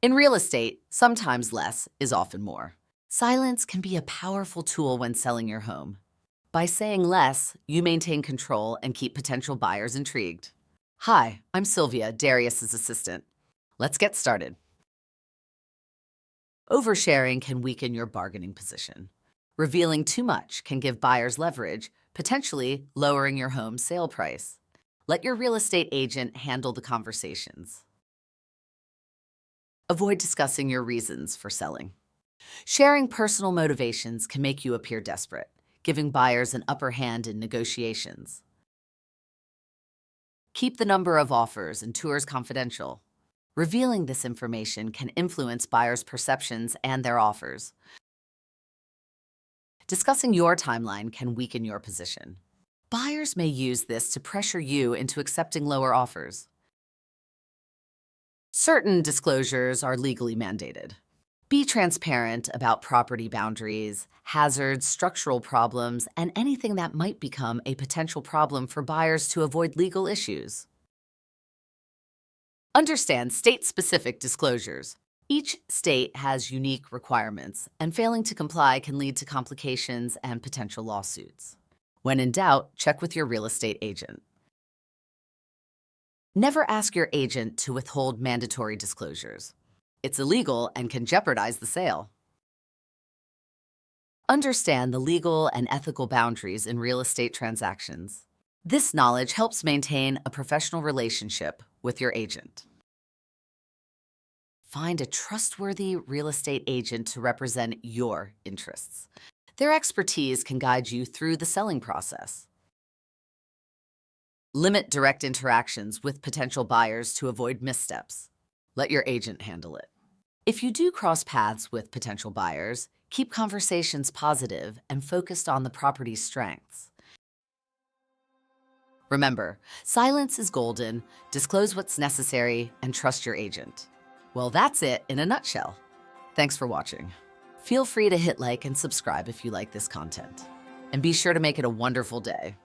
In real estate, sometimes less is often more. Silence can be a powerful tool when selling your home. By saying less, you maintain control and keep potential buyers intrigued. Hi, I'm Sylvia, Darius's assistant. Let's get started. Oversharing can weaken your bargaining position. Revealing too much can give buyers leverage, potentially lowering your home's sale price. Let your real estate agent handle the conversations. Avoid discussing your reasons for selling. Sharing personal motivations can make you appear desperate, giving buyers an upper hand in negotiations. Keep the number of offers and tours confidential. Revealing this information can influence buyers' perceptions and their offers. Discussing your timeline can weaken your position. Buyers may use this to pressure you into accepting lower offers. Certain disclosures are legally mandated. Be transparent about property boundaries, hazards, structural problems, and anything that might become a potential problem for buyers to avoid legal issues. Understand state-specific disclosures. Each state has unique requirements, and failing to comply can lead to complications and potential lawsuits. When in doubt, check with your real estate agent. Never ask your agent to withhold mandatory disclosures. It's illegal and can jeopardize the sale. Understand the legal and ethical boundaries in real estate transactions. This knowledge helps maintain a professional relationship with your agent. Find a trustworthy real estate agent to represent your interests. Their expertise can guide you through the selling process. Limit direct interactions with potential buyers to avoid missteps. Let your agent handle it. If you do cross paths with potential buyers, keep conversations positive and focused on the property's strengths. Remember, silence is golden, disclose what's necessary, and trust your agent. Well, that's it in a nutshell. Thanks for watching. Feel free to hit like and subscribe if you like this content. And be sure to make it a wonderful day.